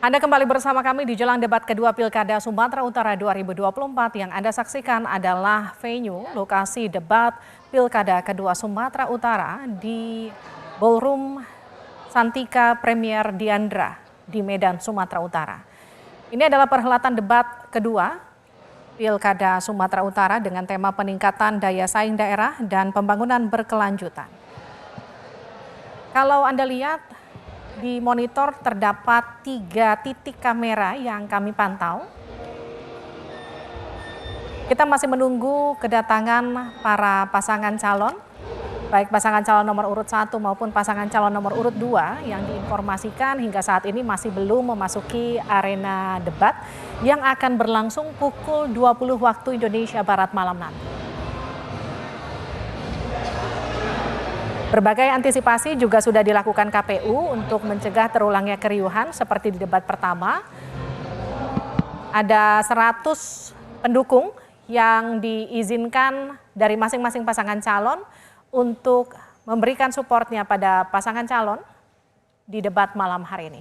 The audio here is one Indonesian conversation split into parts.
Anda kembali bersama kami di jelang debat kedua Pilkada Sumatera Utara 2024. Yang Anda saksikan adalah venue lokasi debat Pilkada kedua Sumatera Utara di Ballroom Santika Premier Diandra di Medan, Sumatera Utara. Ini adalah perhelatan debat kedua Pilkada Sumatera Utara dengan tema peningkatan daya saing daerah dan pembangunan berkelanjutan. Kalau Anda lihat di monitor terdapat 3 titik kamera yang kami pantau. Kita masih menunggu kedatangan para pasangan calon, baik pasangan calon nomor urut 1 maupun pasangan calon nomor urut 2 yang diinformasikan hingga saat ini masih belum memasuki arena debat yang akan berlangsung pukul 20 waktu Indonesia Barat malam nanti. Berbagai antisipasi juga sudah dilakukan KPU untuk mencegah terulangnya keriuhan seperti di debat pertama. Ada 100 pendukung yang diizinkan dari masing-masing pasangan calon untuk memberikan supportnya pada pasangan calon di debat malam hari ini.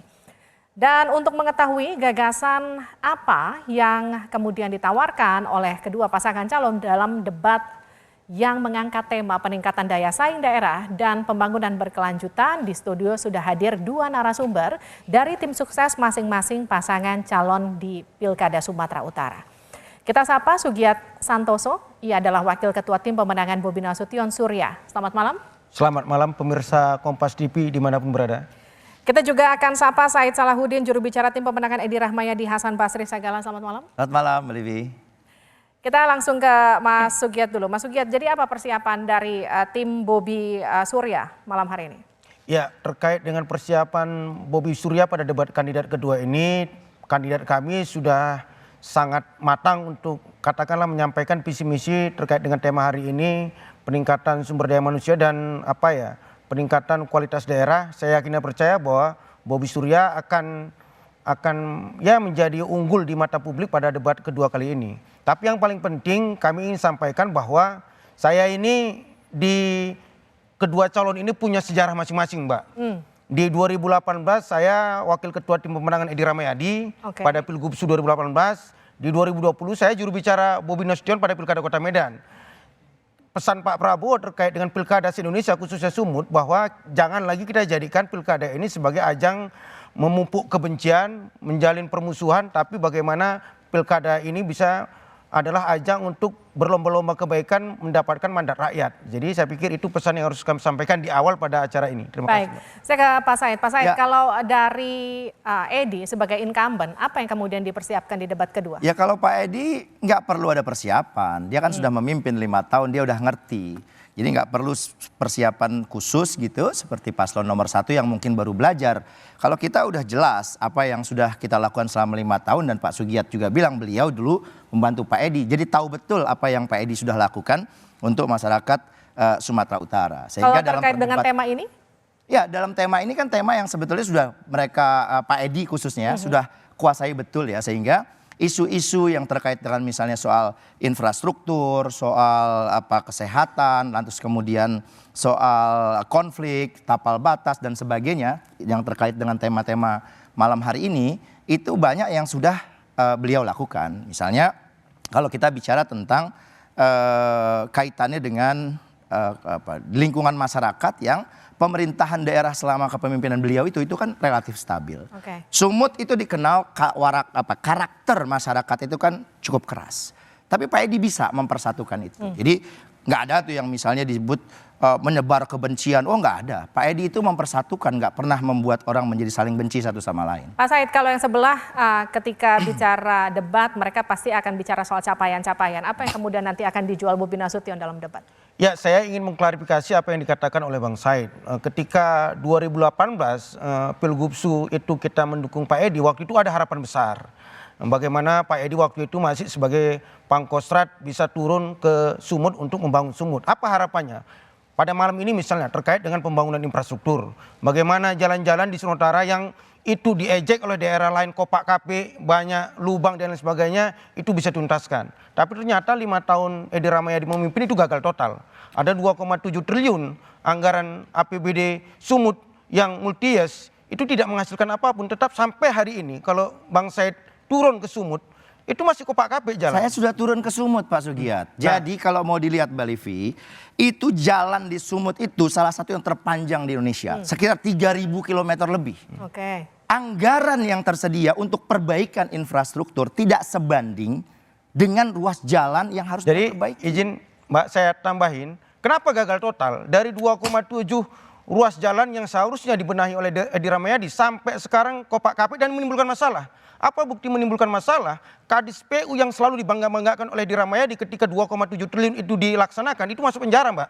Dan untuk mengetahui gagasan apa yang kemudian ditawarkan oleh kedua pasangan calon dalam debat yang mengangkat tema peningkatan daya saing daerah dan pembangunan berkelanjutan, di studio sudah hadir 2 narasumber dari tim sukses masing-masing pasangan calon di Pilkada Sumatera Utara. Kita sapa Sugiat Santoso, ia adalah Wakil Ketua Tim Pemenangan Bobi Nasution Surya. Selamat malam. Selamat malam pemirsa Kompas TV dimanapun berada. Kita juga akan sapa Said Salahuddin, juru bicara Tim Pemenangan Edi Rahmayadi Hasan Basri Sagala. Selamat malam. Selamat malam, Mbak Livi. Kita langsung ke Mas Sugiat dulu. Mas Sugiat, jadi apa persiapan dari tim Bobi Surya malam hari ini? Ya, terkait dengan persiapan Bobi Surya pada debat kandidat kedua ini, kandidat kami sudah sangat matang untuk katakanlah menyampaikan visi misi terkait dengan tema hari ini, peningkatan sumber daya manusia dan peningkatan kualitas daerah. Saya yakin dan percaya bahwa Bobi Surya akan menjadi unggul di mata publik pada debat kedua kali ini. Tapi yang paling penting kami ingin sampaikan bahwa saya ini di kedua calon ini punya sejarah masing-masing, Mbak. Di 2018 saya Wakil Ketua Tim Pemenangan Edi Rahmayadi pada Pilgubsu 2018. Di 2020 saya juru bicara Bobi Nasution pada Pilkada Kota Medan. Pesan Pak Prabowo terkait dengan Pilkada se-Indonesia khususnya Sumut bahwa jangan lagi kita jadikan Pilkada ini sebagai ajang memupuk kebencian, menjalin permusuhan, tapi bagaimana Pilkada ini bisa adalah ajang untuk berlomba-lomba kebaikan mendapatkan mandat rakyat. Jadi saya pikir itu pesan yang harus kami sampaikan di awal pada acara ini. Terima kasih. Saya ke Pak Said. Pak Said, kalau dari Edi sebagai incumbent, apa yang kemudian dipersiapkan di debat kedua? Ya kalau Pak Edi nggak perlu ada persiapan. Dia kan sudah memimpin 5 tahun, dia udah ngerti. Jadi nggak perlu persiapan khusus gitu seperti paslon nomor 1 yang mungkin baru belajar. Kalau kita udah jelas apa yang sudah kita lakukan selama 5 tahun dan Pak Sugiat juga bilang beliau dulu membantu Pak Edi. Jadi tahu betul apa yang Pak Edi sudah lakukan untuk masyarakat Sumatera Utara. Sehingga kalau terkait dengan tema ini? Ya dalam tema ini kan tema yang sebetulnya sudah mereka Pak Edi khususnya sudah kuasai betul ya, sehingga isu-isu yang terkait dengan misalnya soal infrastruktur, soal kesehatan, lantas kemudian soal konflik, tapal batas dan sebagainya yang terkait dengan tema-tema malam hari ini itu banyak yang sudah beliau lakukan. Misalnya kalau kita bicara tentang kaitannya dengan lingkungan masyarakat yang pemerintahan daerah selama kepemimpinan beliau itu kan relatif stabil. Sumut itu dikenal karakter masyarakat itu kan cukup keras. Tapi Pak Edi bisa mempersatukan itu. Jadi nggak ada tuh yang misalnya disebut menyebar kebencian. Oh nggak ada. Pak Edi itu mempersatukan, nggak pernah membuat orang menjadi saling benci satu sama lain. Pak Said, kalau yang sebelah ketika bicara debat mereka pasti akan bicara soal capaian-capaian. Apa yang kemudian nanti akan dijual Bobi Nasution dalam debat? Ya, saya ingin mengklarifikasi apa yang dikatakan oleh Bang Said. Ketika 2018 Pilgubsu itu kita mendukung Pak Edi, waktu itu ada harapan besar. Bagaimana Pak Edi waktu itu masih sebagai Pangkostrat bisa turun ke Sumut untuk membangun Sumut. Apa harapannya? Pada malam ini misalnya terkait dengan pembangunan infrastruktur. Bagaimana jalan-jalan di Sumatera Utara yang itu diejek oleh daerah lain, Kopak KP, banyak lubang dan lain sebagainya, itu bisa tuntaskan. Tapi ternyata 5 tahun Edi Rahmayadi memimpin itu gagal total. Ada 2,7 triliun anggaran APBD Sumut yang multi-years itu tidak menghasilkan apapun. Tetap sampai hari ini kalau Bang Said turun ke Sumut, itu masih kopak-kapik jalan. Saya sudah turun ke Sumut, Pak Sugiat. Jadi kalau mau dilihat Mbak Livi, itu jalan di Sumut itu salah satu yang terpanjang di Indonesia. Sekitar 3.000 kilometer lebih. Oke. Anggaran yang tersedia untuk perbaikan infrastruktur tidak sebanding dengan ruas jalan yang harus Jadi diperbaiki. izin Mbak saya tambahin, kenapa gagal total? Dari 2,7 ruas jalan yang seharusnya dibenahi oleh Edi Rahmayadi sampai sekarang kopak-kapik dan menimbulkan masalah. Apa bukti menimbulkan masalah? Kadis PU yang selalu dibangga-banggakan oleh Edi Rahmayadi ketika 2,7 triliun itu dilaksanakan, itu masuk penjara, Mbak.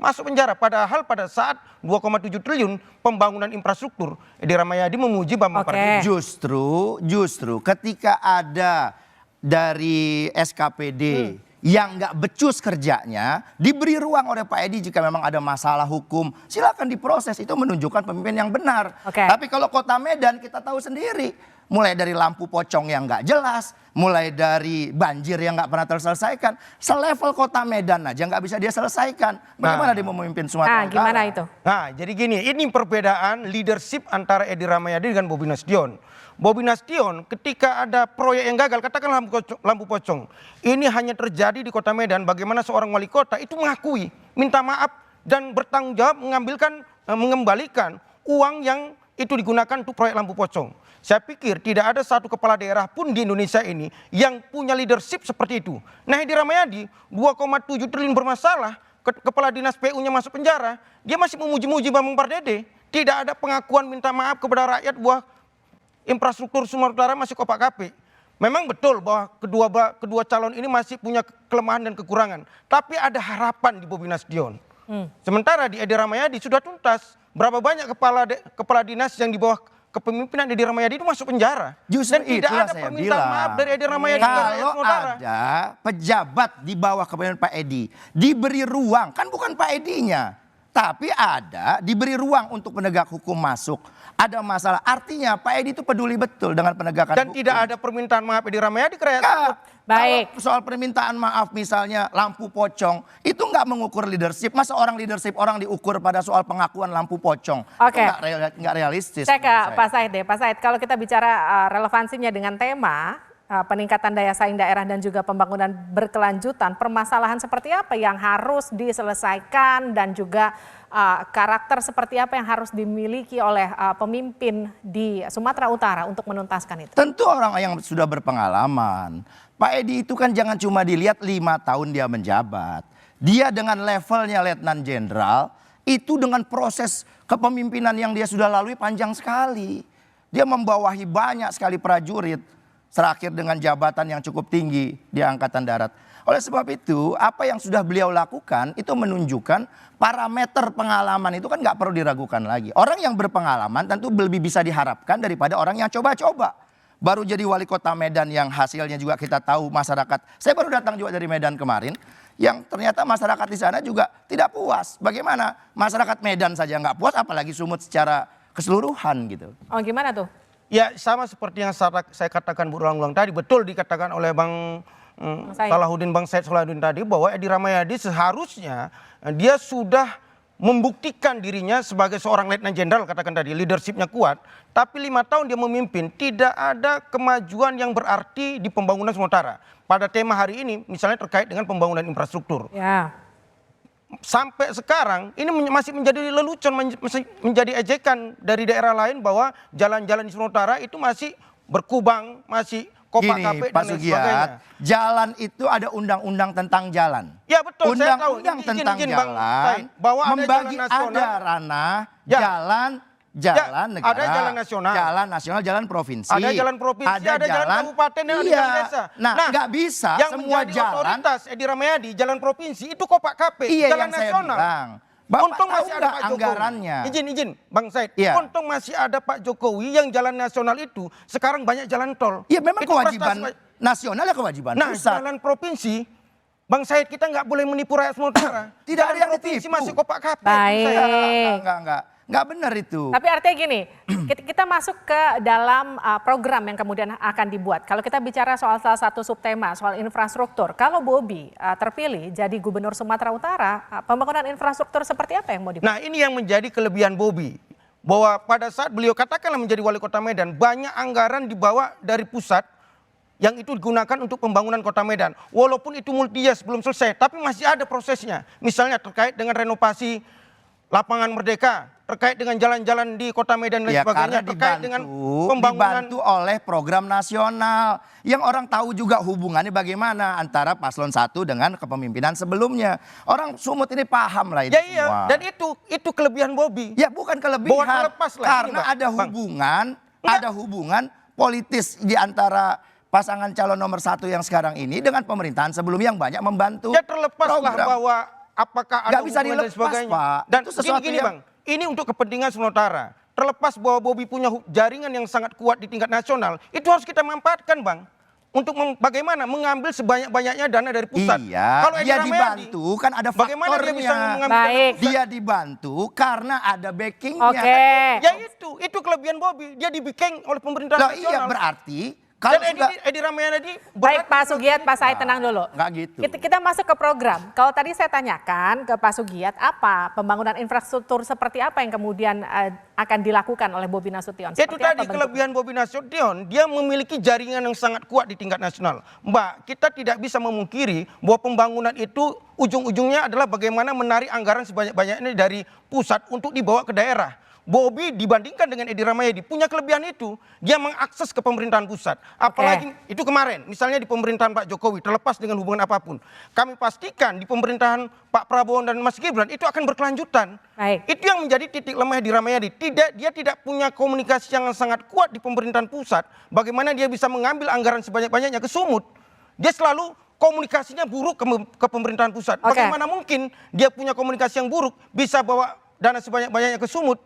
Masuk penjara, padahal pada saat 2,7 triliun pembangunan infrastruktur, Edi Rahmayadi memuji Bambang Pardede. Justru ketika ada dari SKPD yang nggak becus kerjanya, diberi ruang oleh Pak Edi jika memang ada masalah hukum, silakan diproses, itu menunjukkan pemimpin yang benar. Tapi kalau Kota Medan kita tahu sendiri, mulai dari lampu pocong yang nggak jelas, mulai dari banjir yang nggak pernah terselesaikan, selevel Kota Medan aja nggak bisa dia selesaikan. Bagaimana dia mau memimpin Sumatera Utara? Gimana itu? Nah, jadi gini, ini perbedaan leadership antara Edi Rahmayadi dengan Bobi Nasution. Bobi Nasution ketika ada proyek yang gagal, katakan lampu pocong, ini hanya terjadi di Kota Medan. Bagaimana seorang wali kota itu mengakui, minta maaf dan bertanggung jawab mengembalikan uang yang itu digunakan untuk proyek lampu pocong. Saya pikir tidak ada satu kepala daerah pun di Indonesia ini yang punya leadership seperti itu. Nah, Edi Rahmayadi 2,7 triliun bermasalah, kepala dinas PU-nya masuk penjara, dia masih memuji-muji Bambang Pardede. Tidak ada pengakuan minta maaf kepada rakyat bahwa infrastruktur Sumatera Utara masih kopak-kapik. Memang betul bahwa kedua calon ini masih punya kelemahan dan kekurangan. Tapi ada harapan di Bobi Nasution. Sementara di Edi Rahmayadi sudah tuntas. Berapa banyak kepala dinas yang di bawah kepemimpinan Edi Rahmayadi itu masuk penjara. Justru dan tidak ada permintaan maaf dari Edi Rahmayadi. Kalau ada pejabat di bawah kepemimpinan Pak Edi diberi ruang, kan bukan Pak Edinya, tapi ada diberi ruang untuk penegak hukum masuk. Ada masalah, artinya Pak Edi itu peduli betul dengan penegakan dan hukum. tidak ada permintaan maaf Edi Rahmayadi ke rakyat Sumut. Baik. Kalau soal permintaan maaf misalnya lampu pocong, itu nggak mengukur leadership. Masa orang leadership orang diukur pada soal pengakuan lampu pocong? Oke. Itu nggak realistis. Saya ke Pak Said deh. Pak Said, kalau kita bicara relevansinya dengan tema peningkatan daya saing daerah dan juga pembangunan berkelanjutan, permasalahan seperti apa yang harus diselesaikan dan juga karakter seperti apa yang harus dimiliki oleh pemimpin di Sumatera Utara untuk menuntaskan itu? Tentu orang yang sudah berpengalaman. Pak Edi itu kan jangan cuma dilihat 5 tahun dia menjabat. Dia dengan levelnya Letnan Jenderal, itu dengan proses kepemimpinan yang dia sudah lalui panjang sekali. Dia membawahi banyak sekali prajurit. Terakhir dengan jabatan yang cukup tinggi di Angkatan Darat. Oleh sebab itu, apa yang sudah beliau lakukan itu menunjukkan parameter pengalaman itu kan nggak perlu diragukan lagi. Orang yang berpengalaman tentu lebih bisa diharapkan daripada orang yang coba-coba. Baru jadi wali kota Medan yang hasilnya juga kita tahu masyarakat. Saya baru datang juga dari Medan kemarin, yang ternyata masyarakat di sana juga tidak puas. Bagaimana masyarakat Medan saja nggak puas, apalagi Sumut secara keseluruhan gitu. Oh, gimana tuh? Ya sama seperti yang saya katakan berulang-ulang tadi, betul dikatakan oleh Bang Said Salahuddin tadi bahwa Edi Rahmayadi seharusnya dia sudah membuktikan dirinya sebagai seorang letnan jenderal, katakan tadi leadershipnya kuat, tapi 5 tahun dia memimpin tidak ada kemajuan yang berarti di pembangunan Sumatera. Pada tema hari ini misalnya terkait dengan pembangunan infrastruktur. Ya. Sampai sekarang ini masih menjadi lelucon, menjadi ejekan dari daerah lain bahwa jalan-jalan di Sumatera itu masih berkubang, masih kopak-kapik dan lain sebagainya. Jalan itu ada undang-undang tentang jalan. Ya betul, saya tahu. Undang-undang tentang Izin, jalan bahwa ada membagi jalan nasional, ada ranah Ya. jalan negara. Ada jalan nasional. Jalan nasional, jalan provinsi. Ada jalan provinsi, ada jalan kabupaten, dan ada jalan desa. Nah, nggak bisa yang semua menjadi jalan. otoritas Edi Rahmayadi, jalan provinsi itu kopak-kapik, Iya, jalan yang saya nasional. bilang. Bapak Untung tahu masih ada nggak Pak Jokowi. anggarannya? Izin, Bang Said. Iya. Untung masih ada Pak Jokowi yang jalan nasional itu sekarang banyak jalan tol. Iya, memang Itu kewajiban prestasi. nasional ya kewajiban Nah, pusat. jalan provinsi, Bang Said, kita nggak boleh menipu rakyat Sumatera. Tidak ada Jalan yang provinsi ditipu. masih kopak-kapik. Baik. Enggak benar itu. Tapi artinya gini, kita masuk ke dalam program yang kemudian akan dibuat. Kalau kita bicara soal salah satu subtema, soal infrastruktur. Kalau Bobi terpilih jadi gubernur Sumatera Utara, pembangunan infrastruktur seperti apa yang mau dibuat? Nah, ini yang menjadi kelebihan Bobi. bahwa pada saat beliau katakanlah menjadi wali kota Medan, banyak anggaran dibawa dari pusat yang itu digunakan untuk pembangunan kota Medan. Walaupun itu multi-years belum selesai, tapi masih ada prosesnya. Misalnya terkait dengan renovasi lapangan Merdeka, terkait dengan jalan-jalan di kota Medan dan Ya, sebagainya, karena terkait dengan pembangunan. dibantu oleh program nasional yang orang tahu juga hubungannya bagaimana antara paslon 1 dengan kepemimpinan sebelumnya. Orang Sumut ini paham lah itu Ya iya, semua. dan itu kelebihan Bobi. Ya bukan Bahwa kelebihan, terlepas lah, karena gini, Bang. ada hubungan, ada hubungan politis di antara pasangan calon nomor 1 yang sekarang ini dengan pemerintahan sebelumnya yang banyak membantu. Ya terlepas lah program. bahwa apakah ada Nggak bisa hubungan dan dilepas, sebagainya. Pak. Dan Itu sesuatu gini yang- Bang, ini untuk kepentingan sementara. Terlepas bahwa Bobi punya jaringan yang sangat kuat di tingkat nasional, itu harus kita manfaatkan Bang. Untuk bagaimana mengambil sebanyak-banyaknya dana dari pusat. Iya, Kalau Edi dia Rahmayadi, dibantu kan ada faktornya. bagaimana dia bisa mengambil dana Baik. pusat? Dia dibantu karena ada backingnya. Oke. Ya itu kelebihan Bobi. Dia dibikin oleh pemerintah Loh, nasional. iya berarti kalau Dan Edi Rahmayadi Baik Pak Sugiat, Pak Said tenang dulu. Nggak gitu. Kita masuk ke program. Kalau tadi saya tanyakan ke Pak Sugiat, apa pembangunan infrastruktur seperti apa yang kemudian akan dilakukan oleh Bobi Nasution? Itu Seperti tadi apa bentuknya? kelebihan Bobi Nasution, dia memiliki jaringan yang sangat kuat di tingkat nasional. Mbak, kita tidak bisa memungkiri bahwa pembangunan itu ujung-ujungnya adalah bagaimana menarik anggaran sebanyak-banyaknya dari pusat untuk dibawa ke daerah. Bobi dibandingkan dengan Edi Rahmayadi punya kelebihan itu, dia mengakses ke pemerintahan pusat. Apalagi itu kemarin, misalnya di pemerintahan Pak Jokowi, terlepas dengan hubungan apapun. Kami pastikan di pemerintahan Pak Prabowo dan Mas Gibran itu akan berkelanjutan. Baik. Itu yang menjadi titik lemah Edi Rahmayadi. Dia tidak punya komunikasi yang sangat kuat di pemerintahan pusat. Bagaimana dia bisa mengambil anggaran sebanyak-banyaknya ke Sumut? Dia selalu komunikasinya buruk ke pemerintahan pusat. Oke. Bagaimana mungkin dia punya komunikasi yang buruk bisa bawa dana sebanyak-banyaknya ke Sumut?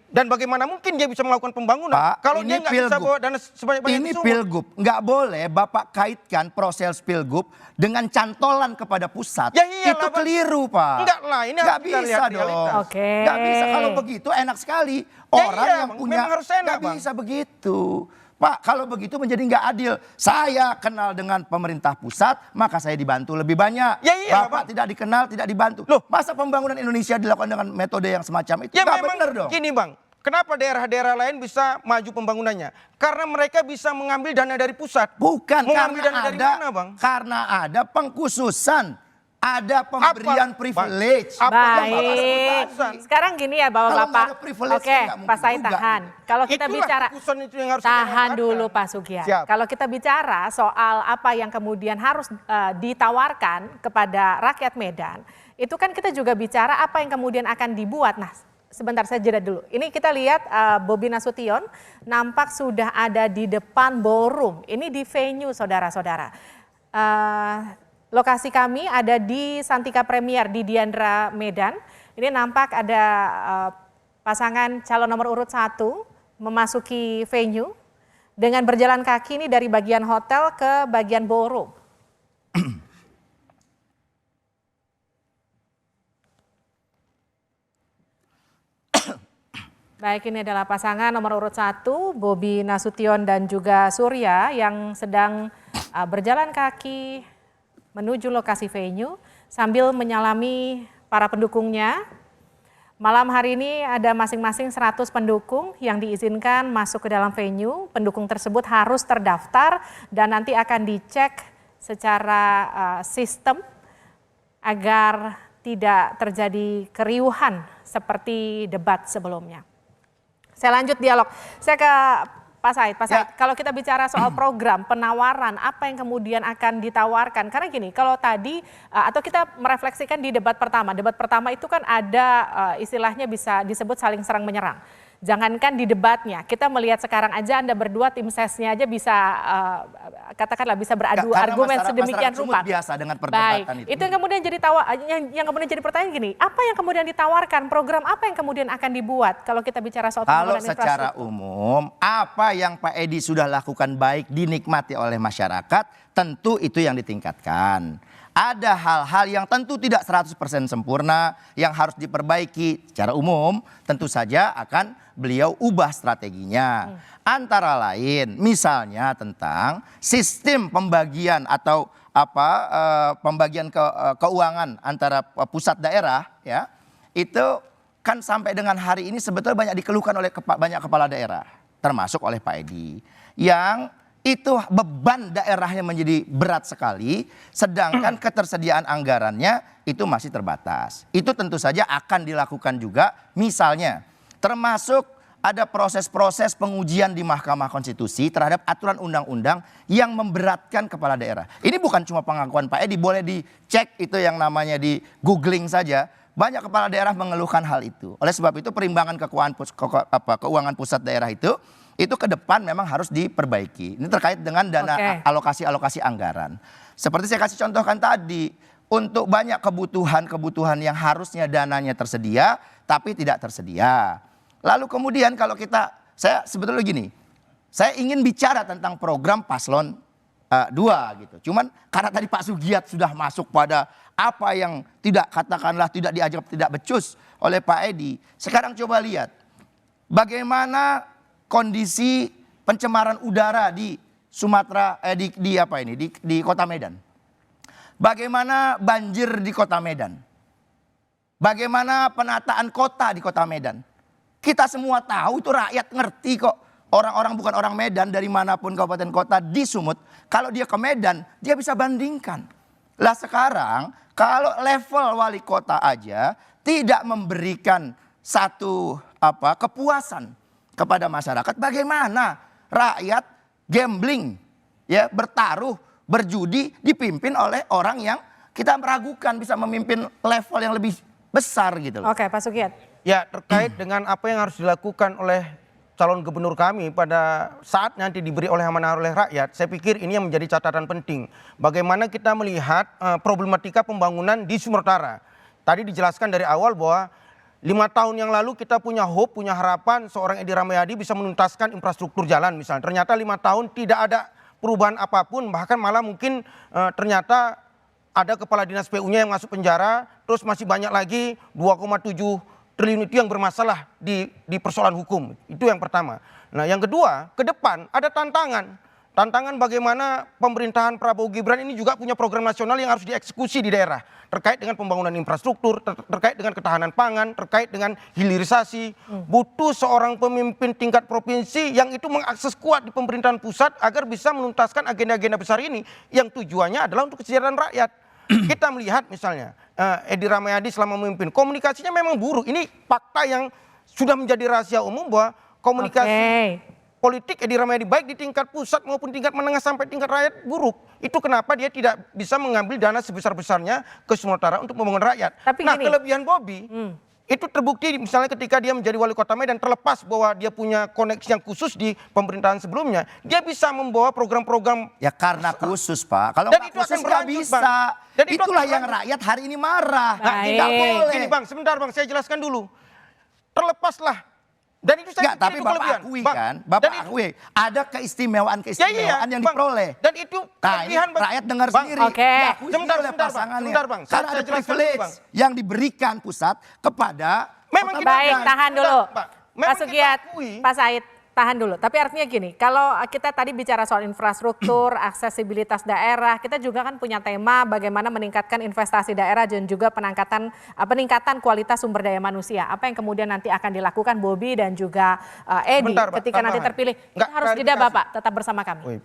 Dan bagaimana mungkin dia bisa melakukan pembangunan Pak, kalau ini dia nggak bisa pilgub. bawa dana sebanyak-banyaknya Ini ke Sumut? pilgub, nggak boleh Bapak kaitkan proses pilgub dengan cantolan kepada pusat. Ya iyalah, Itu Bang. keliru Pak. Enggak lah, ini nggak harus kita bisa lihat dong. realitas. Oke. Nggak bisa, kalau begitu enak sekali. Ya Orang iya, yang Bang, punya, memang harus enak, nggak Bang. bisa begitu. Pak, kalau begitu menjadi nggak adil. Saya kenal dengan pemerintah pusat, maka saya dibantu lebih banyak. Ya iyalah, Bapak Bang. tidak dikenal, tidak dibantu. Loh. Masa pembangunan Indonesia dilakukan dengan metode yang semacam itu? Ya Nggak memang benar dong. gini Bang, kenapa daerah-daerah lain bisa maju pembangunannya? Karena mereka bisa mengambil dana dari pusat. Bukan, Mengambil karena dana dari ada, mana Bang? karena ada pengkhususan, ada pemberian Apa? privilege. Apa yang Bapak Baik. sebut tadi? Sekarang gini ya Kalau Bapak-Bapak. nggak ada privilege, Oke, nggak mungkin Pak Said juga. tahan. Kalau kita Itulah bicara keputusan itu yang harus kita tahan manfaatkan. dulu Pak Sugiat. Siap. Kalau kita bicara soal apa yang kemudian harus ditawarkan kepada rakyat Medan, itu kan kita juga bicara apa yang kemudian akan dibuat. Nah, sebentar saya jeda dulu. Ini kita lihat Bobi Nasution nampak sudah ada di depan ballroom. Ini di venue saudara-saudara. Lokasi kami ada di Santika Premier di Diandra Medan. Ini nampak ada pasangan calon nomor urut 1 memasuki venue dengan berjalan kaki ini dari bagian hotel ke bagian ballroom. Baik, ini adalah pasangan nomor urut 1, Bobi Nasution dan juga Surya yang sedang berjalan kaki menuju lokasi venue sambil menyalami para pendukungnya. Malam hari ini ada masing-masing 100 pendukung yang diizinkan masuk ke dalam venue. Pendukung tersebut harus terdaftar dan nanti akan dicek secara sistem agar tidak terjadi keriuhan seperti debat sebelumnya. Saya lanjut dialog. Saya ke Pak Said. Pak Said, kalau kita bicara soal program penawaran, apa yang kemudian akan ditawarkan? Karena gini, kalau tadi atau kita merefleksikan di debat pertama itu kan ada istilahnya bisa disebut saling serang menyerang. Jangankan di debatnya, kita melihat sekarang aja Anda berdua tim sesnya aja bisa katakanlah bisa beradu argumen sedemikian rupa. Biasa dengan perdebatan itu yang kemudian jadi yang kemudian jadi pertanyaan gini, apa yang kemudian ditawarkan, program apa yang kemudian akan dibuat kalau kita bicara soal pembangunan infrastruktur? Secara umum, apa yang Pak Edi sudah lakukan baik dinikmati oleh masyarakat, tentu itu yang ditingkatkan. Ada hal-hal yang tentu tidak 100% sempurna, yang harus diperbaiki secara umum, tentu saja akan beliau ubah strateginya. Antara lain misalnya tentang sistem pembagian atau pembagian keuangan antara pusat daerah ya. Itu kan sampai dengan hari ini sebetulnya banyak dikeluhkan oleh banyak kepala daerah, termasuk oleh Pak Edi, yang itu beban daerahnya menjadi berat sekali, sedangkan ketersediaan anggarannya itu masih terbatas. Itu tentu saja akan dilakukan juga, misalnya termasuk ada proses-proses pengujian di Mahkamah Konstitusi terhadap aturan undang-undang yang memberatkan kepala daerah. Ini bukan cuma pengakuan Pak Edi, boleh dicek itu yang namanya di googling saja. Banyak kepala daerah mengeluhkan hal itu. Oleh sebab itu perimbangan keuangan pusat daerah itu ke depan memang harus diperbaiki. Ini terkait dengan dana alokasi anggaran. Seperti saya kasih contohkan tadi, untuk banyak kebutuhan yang harusnya dananya tersedia, tapi tidak tersedia. Lalu kemudian kalau saya sebetulnya gini, saya ingin bicara tentang program Paslon 2 gitu. Cuman karena tadi Pak Sugiat sudah masuk pada apa yang tidak diajak, tidak becus oleh Pak Edi. Sekarang coba lihat bagaimana kondisi pencemaran udara di Sumatera, di Kota Medan. Bagaimana banjir di Kota Medan. Bagaimana penataan kota di Kota Medan. Kita semua tahu itu, rakyat ngerti kok. Orang-orang bukan orang Medan dari manapun kabupaten kota di Sumut, kalau dia ke Medan dia bisa bandingkan. Lah sekarang kalau level wali kota aja tidak memberikan satu kepuasan kepada masyarakat, bagaimana rakyat gambling ya, bertaruh, berjudi dipimpin oleh orang yang kita meragukan bisa memimpin level yang lebih besar gitu loh. Oke, Pak Sugiat. Ya, terkait dengan apa yang harus dilakukan oleh calon gubernur kami pada saat nanti diberi amanah oleh rakyat, saya pikir ini yang menjadi catatan penting. Bagaimana kita melihat problematika pembangunan di Sumatera Utara. Tadi dijelaskan dari awal bahwa 5 tahun yang lalu kita punya hope, punya harapan seorang Edi Rahmayadi bisa menuntaskan infrastruktur jalan misalnya. Ternyata 5 tahun tidak ada perubahan apapun, bahkan malah mungkin ternyata ada kepala dinas PU-nya yang masuk penjara, terus masih banyak lagi 2,7 triliun itu yang bermasalah di persoalan hukum. Itu yang pertama. Nah yang kedua, ke depan ada tantangan. Tantangan bagaimana pemerintahan Prabowo Gibran ini juga punya program nasional yang harus dieksekusi di daerah. Terkait dengan pembangunan infrastruktur, terkait dengan ketahanan pangan, terkait dengan hilirisasi. Butuh seorang pemimpin tingkat provinsi yang itu mengakses kuat di pemerintahan pusat agar bisa menuntaskan agenda-agenda besar ini yang tujuannya adalah untuk kesejahteraan rakyat. Kita melihat misalnya Edi Rahmayadi selama memimpin, komunikasinya memang buruk. Ini fakta yang sudah menjadi rahasia umum bahwa komunikasi politik Edi Rahmayadi baik di tingkat pusat maupun tingkat menengah sampai tingkat rakyat buruk. Itu kenapa dia tidak bisa mengambil dana sebesar-besarnya ke Sumatera Utara untuk membangun rakyat. Tapi nah gini, kelebihan Bobi itu terbukti misalnya ketika dia menjadi wali kota Medan, terlepas bahwa dia punya koneksi yang khusus di pemerintahan sebelumnya, dia bisa membawa program-program. Ya karena khusus Pak, kalau Dan nggak itu khusus akan nggak berlanjut, bisa. Bang. Dan itu Itulah akan yang rakyat hari ini marah. Nah, Tidak boleh. Gini Bang, sebentar Bang, saya jelaskan dulu. Terlepaslah. Dan itu saya Nggak, tapi itu Bapak kelebihan. akui Bang, kan, Bapak dan itu- akui ada keistimewaan yang Bang. diperoleh. Dan itu Nah ini kelebihan Bang. rakyat dengar Bang, sendiri. Oke. Diakui Sebentar, oleh sebentar, Bang. pasangannya. Sebentar, Bang. Karena Saya ada jelaskan dulu, privilege Bang. yang diberikan pusat kepada Memang kota kita- baik, Medan. tahan dulu. Pak, Pak memang Sugiat, kita akui. Pak Said, tahan dulu. Tapi artinya gini, kalau kita tadi bicara soal infrastruktur, aksesibilitas daerah, kita juga kan punya tema bagaimana meningkatkan investasi daerah dan juga peningkatan kualitas sumber daya manusia. Apa yang kemudian nanti akan dilakukan Bobi dan juga Edi Sebentar, Pak, ketika nanti tambahan. terpilih. Kita Nggak, harus jeda klarifikasi. Bapak, tetap bersama kami. Wih.